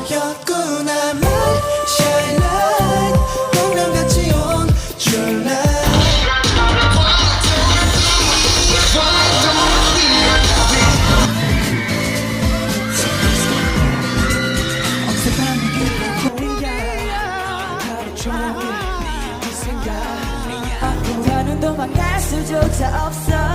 너였구나 my shine light 운명같이 온 true light 어색함이 그런 거야 하루 종일 네 생각 아프다는 도망갈 수조차 없어